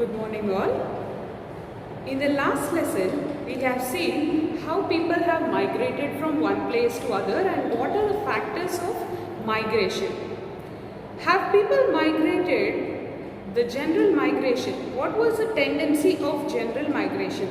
Good morning all. In the last lesson, we have seen how people have migrated from one place to other and what are the factors of migration. Have people migrated? The general migration. What was the tendency of general migration?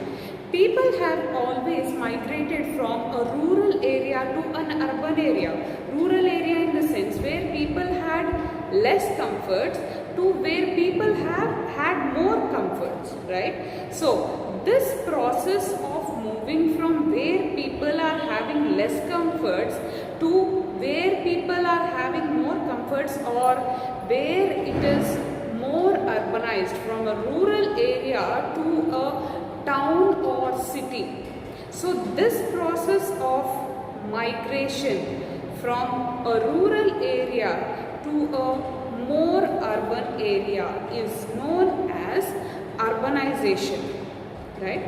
People have always migrated from a rural area to an urban area. Rural area in the sense where people had less comforts to where people have had more comforts, right? So this process of moving from where people are having less comforts to where people are having more comforts, or where it is more urbanized, from a rural area to a town or city. So this process of migration from a rural area to a more urban area is known as urbanization, right?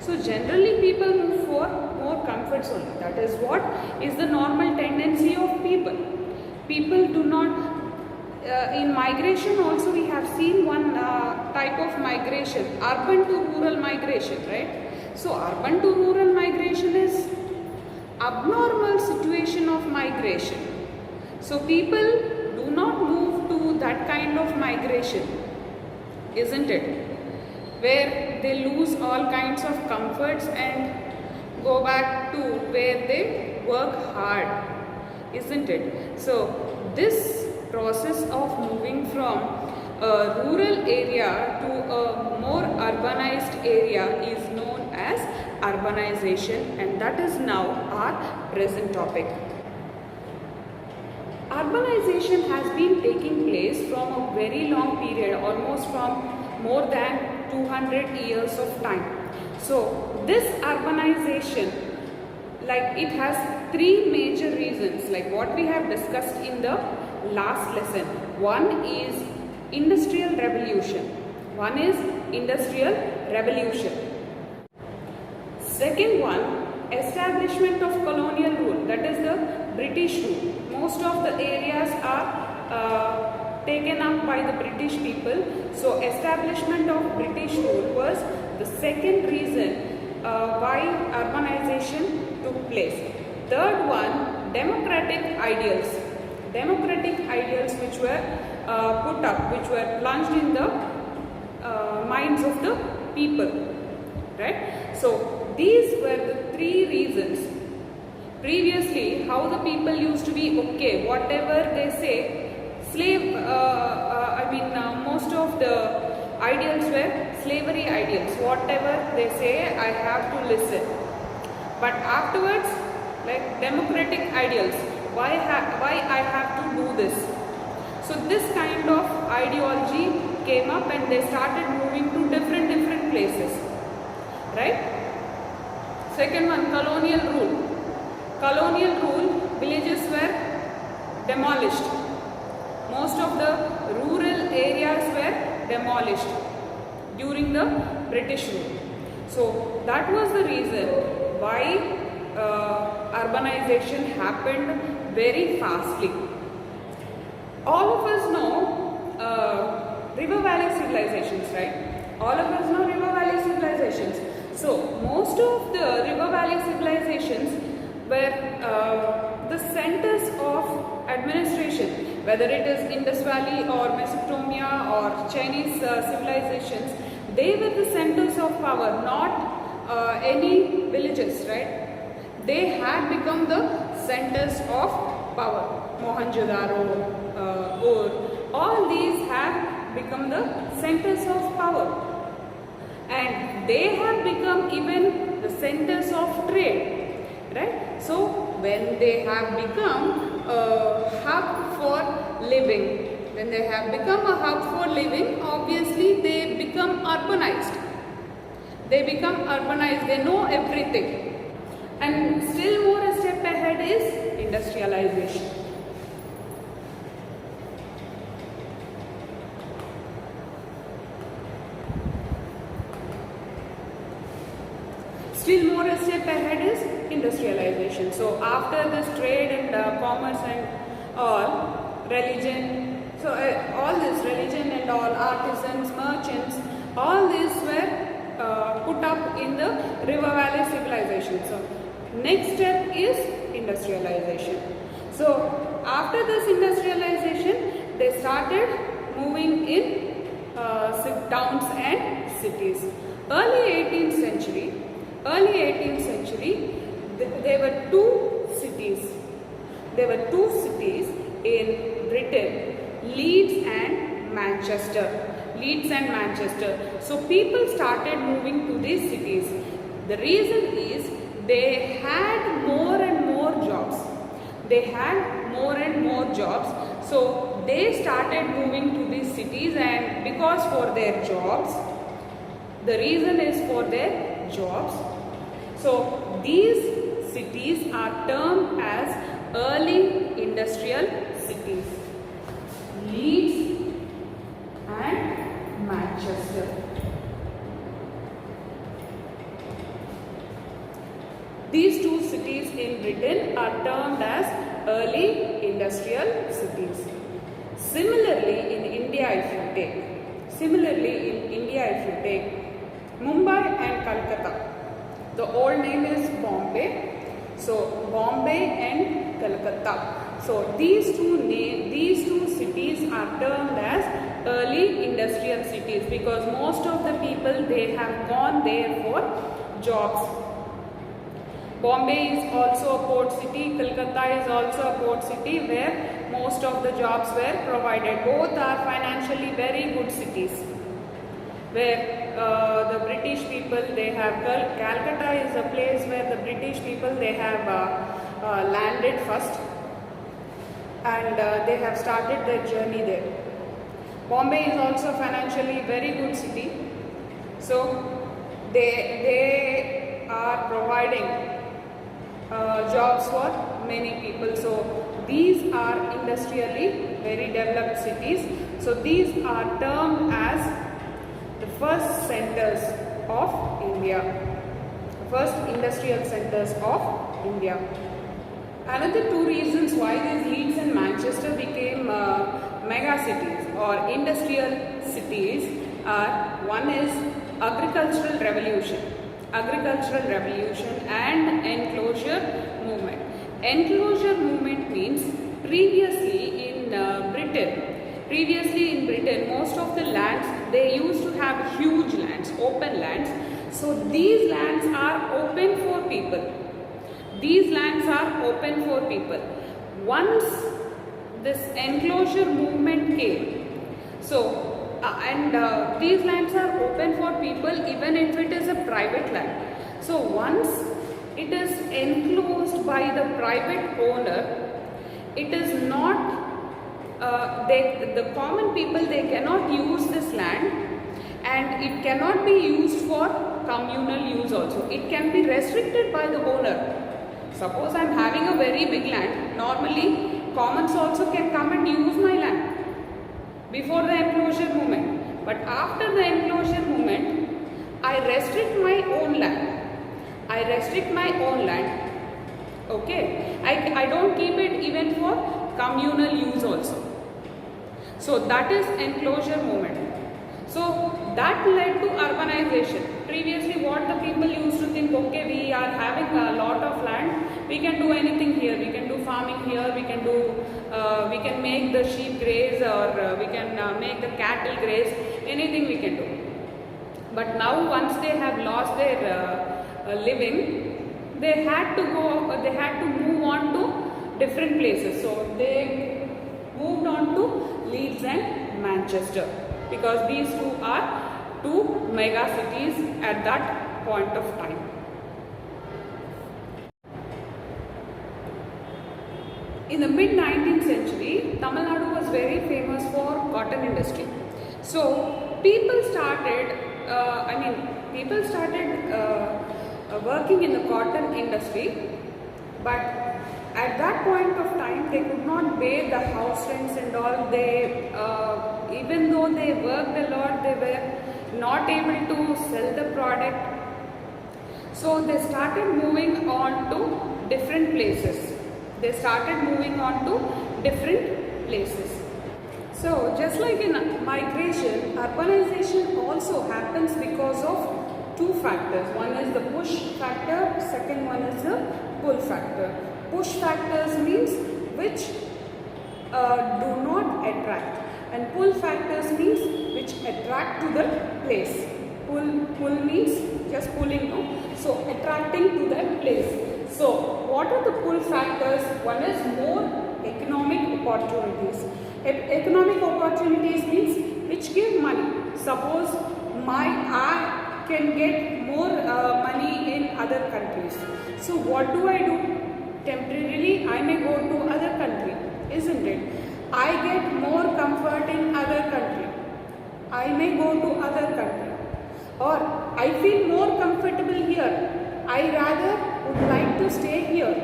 So generally people move for more comforts only. That is what is the normal tendency of people. People do not in migration also we have seen one type of migration, urban to rural migration, right? So urban to rural migration is abnormal situation of migration. So people do not move to that kind of migration, isn't it? Where they lose all kinds of comforts and go back to where they work hard, isn't it? So this process of moving from a rural area to a more urbanized area is known as urbanization, and that is now our present topic. Urbanization has been taking place from a very long period, almost from more than 200 years of time. So this urbanization, like, it has three major reasons, like what we have discussed in the last lesson. One is industrial revolution. Second one, establishment of colonial rule, that is the British rule. Most of the areas are taken up by the British people. So establishment of British rule was the second reason why urbanization took place. Third one, democratic ideals which were put up, which were plunged in the minds of the people, right? So these were the three reasons. Previously, how the people used to be, okay, whatever they say, slave, most of the ideals were slavery ideals. Whatever they say, I have to listen. But afterwards, like democratic ideals, why I have to do this? So this kind of ideology came up and they started moving to different places, right? Second one, colonial rule. Villages were demolished. Most of the rural areas were demolished during the British rule. So that was the reason why urbanization happened very fastly. All of us know river valley civilizations, right? All of us know river valley civilizations. So most of the river valley civilizations were the centers of administration, whether it is Indus Valley or Mesopotamia or Chinese civilizations. They were the centers of power, not any villages, right? They had become the centers of power. Mohenjo-daro, Ur, all these have become the centers of power, and they have become even the centers of trade, right? So when they have become a hub for living, obviously they become urbanized. They know everything. And still more a step ahead is industrialization. So after this trade and commerce and all, religion, so all this religion and all, artisans, merchants, all put up in the River Valley civilization. So next step is industrialization. So after this industrialization, they started moving in towns and cities. Early 18th century, there were two cities. There were two cities in Britain, Leeds and Manchester. Leeds and Manchester. So people started moving to these cities. The reason is they had more and more jobs. So they started moving to these cities, and because for their jobs, the reason is for their jobs. So these cities are termed as early industrial cities. Leeds and Manchester. These two cities in Britain are termed as early industrial cities. Similarly, in India, if you take Mumbai and Calcutta, the old name is Bombay. So Bombay and Calcutta. So these two cities are termed as early industrial cities because most of the people, they have gone there for jobs. Bombay is also a port city. Calcutta is also a port city where most of the jobs were provided. Both are financially very good cities where the British people, they have, Calcutta is a place where the British people, they have landed first, and they have started their journey there. Bombay is also financially very good city. So they are providing jobs for many people. So these are industrially very developed cities. So these are termed as the first centers of India, first industrial centers of India. Another two reasons why these Leeds and Manchester became mega cities or industrial cities are, one is agricultural revolution and enclosure movement. Enclosure movement means previously in Britain, most of the lands, they used to have huge lands, open lands. So these lands are open for people. Once this enclosure movement came, so these lands are open for people even if it is a private land. So once it is enclosed by the private owner, it is not the common people, they cannot use this land, and it cannot be used for communal use also. It can be restricted by the owner. Suppose I am having a very big land, normally commons also can come and use my land before the enclosure movement. But after the enclosure movement, I restrict my own land. Okay, I don't keep it even for communal use also. So that is enclosure movement. So that led to urbanization. Previously what the people used to think, okay, we are having a lot of land, we can do anything here, we can do farming here, we can make the sheep graze, or we can make the cattle graze, anything we can do. But now once they have lost their living, they had to move on to different places. So they moved on to Leeds and Manchester, because these two are two mega cities at that point of time. In the mid 19th century, Tamil Nadu was very famous for cotton industry. So people started working in the cotton industry, but at that point of time they could not pay the house rents and all. They even though they worked a lot, they were not able to sell the product. So they started moving on to different places. So just like in migration, urbanization also happens because of two factors. One is the push factor, second one is the pull factor. Push factors means which do not attract, and pull factors means which attract to the place. Pull means just pulling, no? So attracting to that place. So what are the pull factors? One is more economic opportunities. Economic opportunities means which give money. Suppose I can get more money in other countries. So what do? Temporarily I may go to other country, isn't it? I get more comfort in other country. I may go to other country. Or I feel more comfortable here. I rather would like to stay here.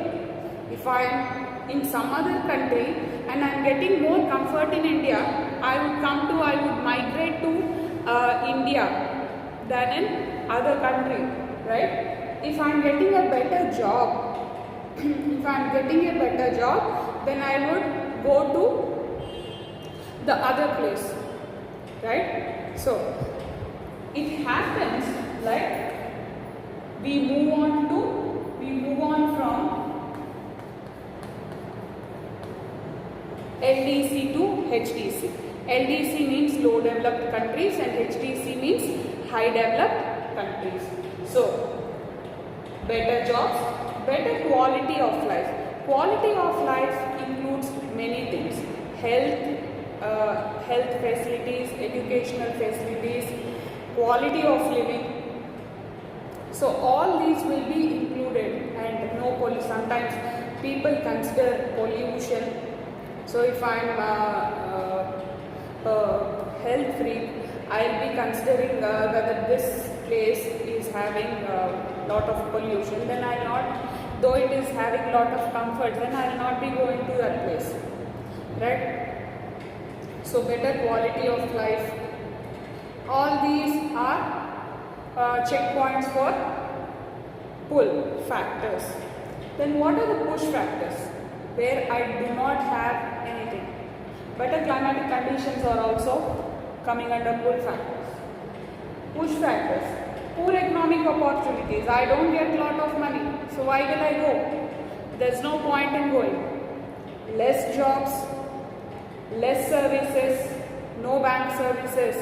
If I am in some other country and I am getting more comfort in India, I would migrate to India than in other country, right? If I am getting a better job, then I would go to the other place, right? So it happens like we move on from LDC to HDC. LDC means low developed countries and HDC means high developed countries. So better jobs, better quality of life. Quality of life includes many things: health facilities, educational facilities, quality of living. So all these will be included, and no pollution. Sometimes people consider pollution. So if I am health freak, I'll be considering whether this place is having lot of pollution. Then I'll not, though it is having lot of comfort, then I'll not be going to that place, right? So better quality of life. All these are checkpoints for pull factors. Then what are the push factors? Where I do not have anything. Better climatic conditions are also coming under pull factors. Push factors. Poor economic opportunities. I don't get lot of money. So why will I go? There's no point in going. Less jobs, less services, no bank services,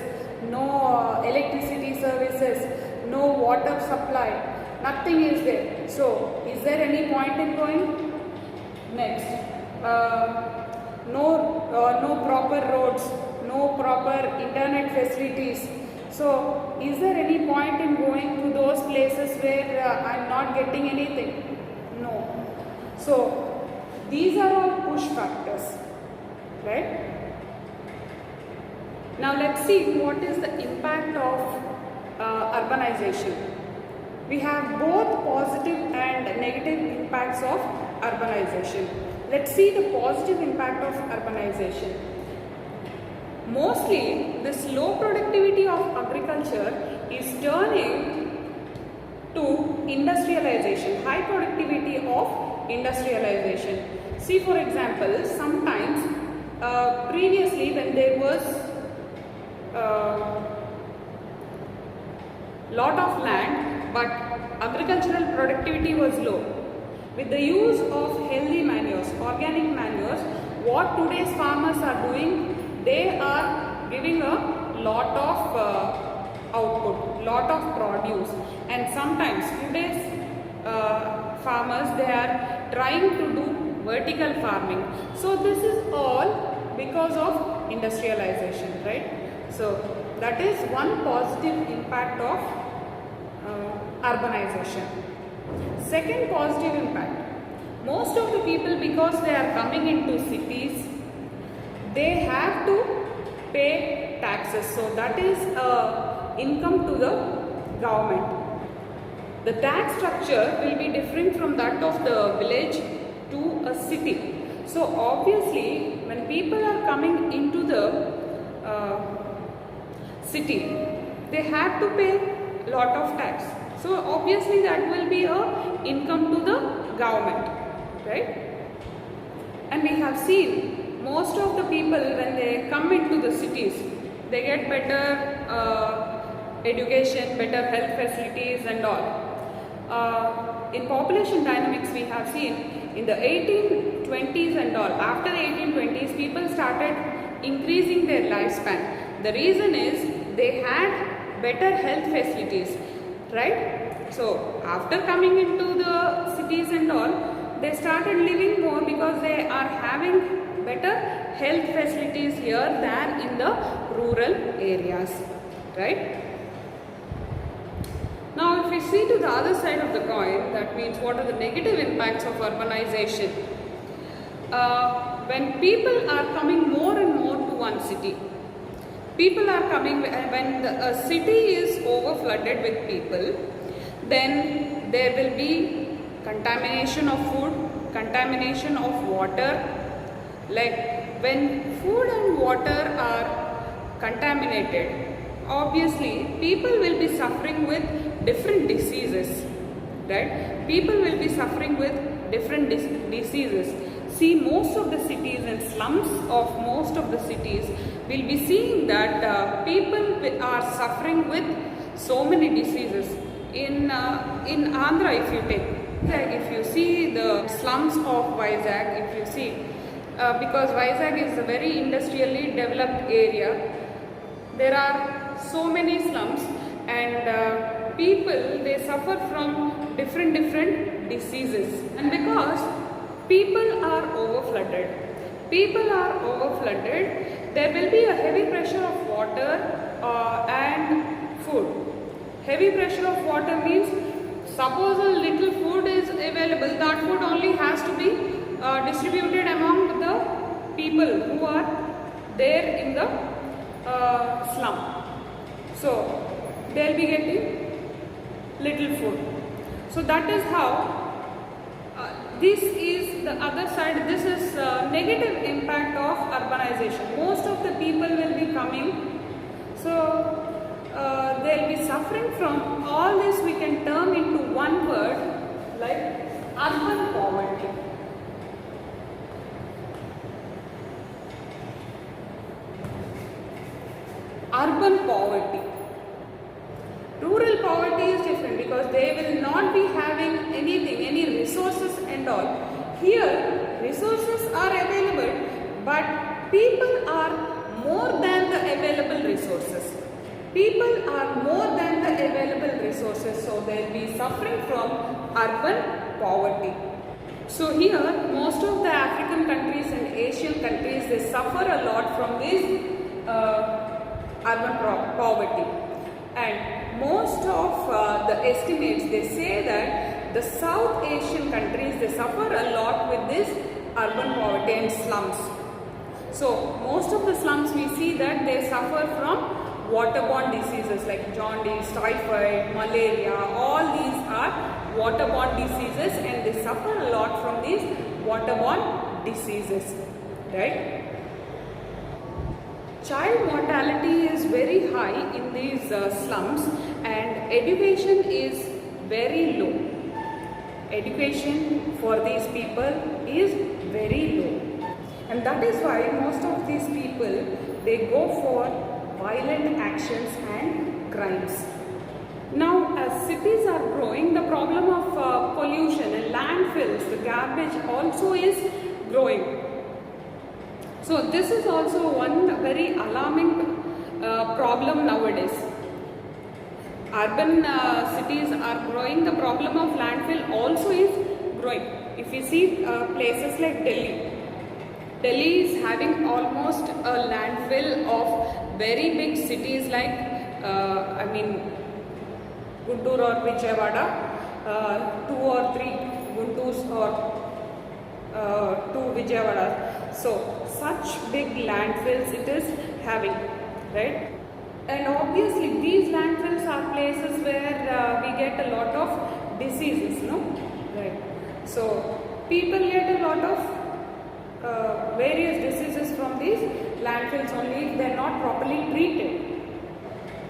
no electricity services, no water supply, nothing is there. So is there any point in going? Next, no proper roads, no proper internet facilities. So is there any point in going to those places where I'm not getting anything? No. So these are all push factors, right? Now let's see what is the impact of urbanization. We have both positive and negative impacts of urbanization. Let's see the positive impact of urbanization. Mostly, this low productivity of agriculture is turning to industrialization, high productivity of industrialization. See, for example, sometimes previously when there was lot of land but agricultural productivity was low. With the use of healthy manures, organic manures, what today's farmers are doing, they are giving a lot of output, lot of produce, and sometimes today's farmers, they are trying to do vertical farming. So this is all because of industrialization, right? So that is one positive impact of urbanization. Second positive impact, most of the people, because they are coming into cities, they have to pay taxes. So that is income to the government. The tax structure will be different from that of the village to a city. So obviously when people are coming into the city, they have to pay lot of tax. So obviously that will be a income to the government, right? And we have seen most of the people, when they come into the cities, they get better education, better health facilities and all. In population dynamics we have seen in the 1820s and all, after 1820s people started increasing their lifespan. The reason is they had better health facilities, right? So after coming into the cities and all, they started living more because they are having better health facilities here than in the rural areas, right? Now if we see to the other side of the coin, that means what are the negative impacts of urbanization. When people are coming more and more to one city, people are coming, when a city is over flooded with people, then there will be contamination of food, contamination of water. Like when food and water are contaminated, obviously people will be suffering with different diseases, right? People will be suffering with different diseases. See, most of the cities and slums of most of the cities will be seeing that people are suffering with so many diseases. In Andhra, if you see the slums of Vizag, if you see, because Vizag is a very industrially developed area, there are so many slums, and people, they suffer from different diseases. And because people are over flooded, there will be a heavy pressure of water and food. Heavy pressure of water means, suppose a little food is available, that food only has to be distributed among the people who are there in the slum. So they will be getting little food. So that is how this is the other side. This is negative impact of urbanization. Most of the people will be coming, so they will be suffering from all this. We can term into one word like urban poverty. Urban poverty. Rural poverty is different because they will not be having anything, any resources and all. Here, resources are available, but people are more than the available resources. People are more than the available resources, so they will be suffering from urban poverty. So here, most of the African countries and Asian countries, they suffer a lot from this urban poverty. And most of the estimates, they say that the South Asian countries, they suffer a lot with this urban poverty and slums. So most of the slums, we see that they suffer from waterborne diseases like jaundice, typhoid, malaria. All these are waterborne diseases, and they suffer a lot from these waterborne diseases, right? Child mortality is very high in these slums, and education is very low. Education for these people is very low, and that is why most of these people, they go for violent actions and crimes. Now, as cities are growing, the problem of pollution and landfills, the garbage also is growing. So this is also one very alarming problem nowadays. Urban cities are growing, the problem of landfill also is growing. If you see places like Delhi, Delhi is having almost a landfill of very big cities like, Guntur or Vijayawada, 2 or 3 Gunturs or 2 Vijayawada. So such big landfills it is having, right? And obviously these landfills are places where we get a lot of diseases, no? Right. So people get a lot of various diseases from these landfills only if they are not properly treated.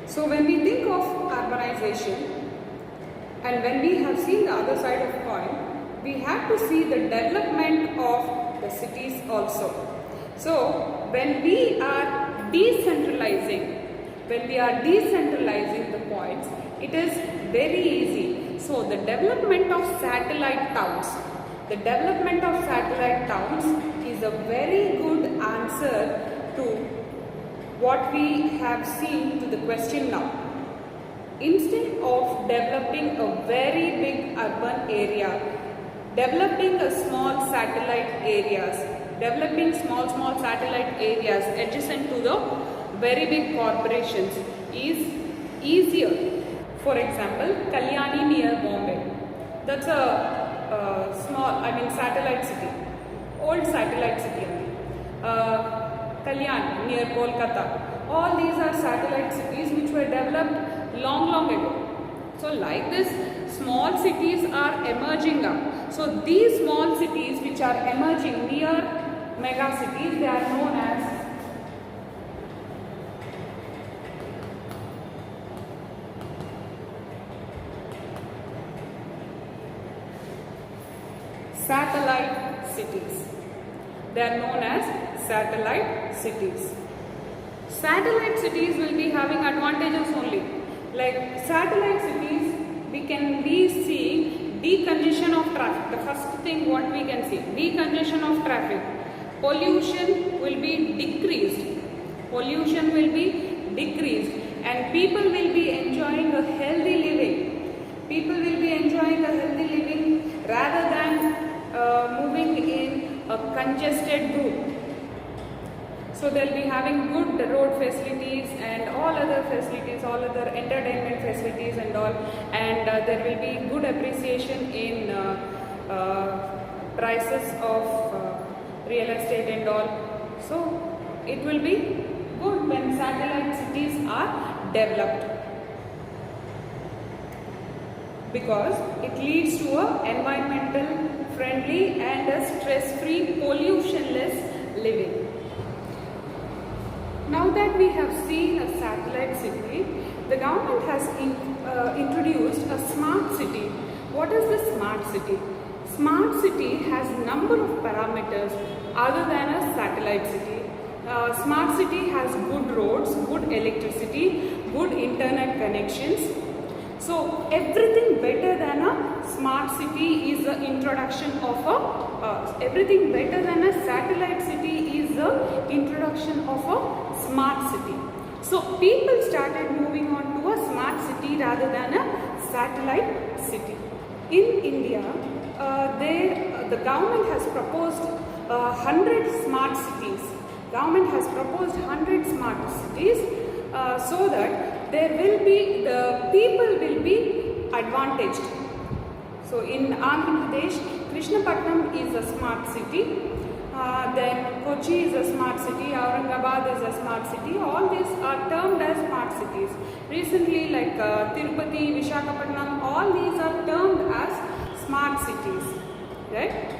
So when we think of urbanization, and when we have seen the other side of coin, we have to see the development of the cities also. So when we are decentralizing the It is very easy. So the development of satellite towns. The development of satellite towns is a very good answer to what we have seen to the question now. Instead of developing a very big urban area, developing a small satellite areas, developing small satellite areas adjacent to the very big corporations is easier. For example, Kalyani near Bombay. That's a small, satellite city, old satellite city. Kalyan near Kolkata. All these are satellite cities which were developed long ago. So like this, small cities are emerging up. So these small cities which are emerging near mega cities, they are known as satellite cities. They are known as satellite cities. Satellite cities will be having advantages only. Like satellite cities, we can be seeing decongestion of traffic. The first thing what we can see, decongestion of traffic. Pollution will be decreased. Pollution will be decreased, and people will be enjoying a healthy living. People will be enjoying a healthy living rather than moving in a congested group. So they'll be having good road facilities and all other facilities, all other entertainment facilities and all, and there will be good appreciation in prices of real estate and all. So it will be good when satellite cities are developed, because it leads to a environmental friendly and a stress-free, pollution-less living. Now that we have seen a satellite city, the government has introduced a smart city. What is the smart city? Smart city has number of parameters other than a satellite city. Smart city has good roads, good electricity, good internet connections. So everything better than a smart city is the introduction of everything better than a satellite city is the introduction of a smart city. So people started moving on to a smart city rather than a satellite city. In India, the government has proposed 100 smart cities. Government has proposed 100 smart cities so that the people will be advantaged. So in Andhra Pradesh, Krishnapatnam is a smart city. Then Kochi is a smart city, Aurangabad is a smart city. All these are termed as smart cities. Recently, like Tirupati, Visakhapatnam, all these are termed as smart cities, right?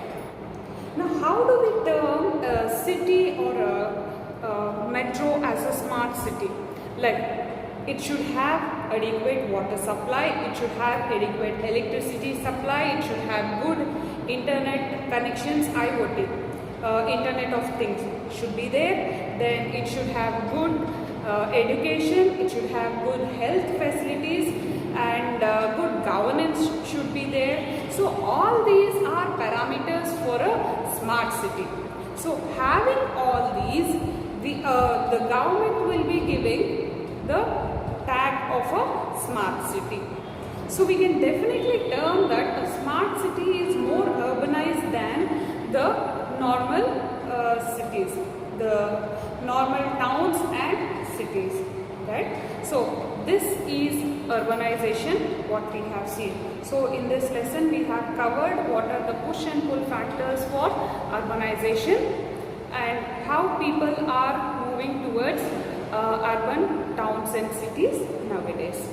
Now, how do we term a city or a metro as a smart city? Like, it should have adequate water supply, it should have adequate electricity supply, it should have good internet connections, IoT. Internet of Things should be there. Then it should have good education, it should have good health facilities, and good governance should be there. So all these are parameters for a smart city. So having all these, the government will be giving the tag of a smart city. So we can definitely term that a smart city is more urbanized than the normal cities, the normal towns and cities, right? So this is urbanization, what we have seen. So in this lesson we have covered what are the push and pull factors for urbanization and how people are moving towards urban towns and cities nowadays.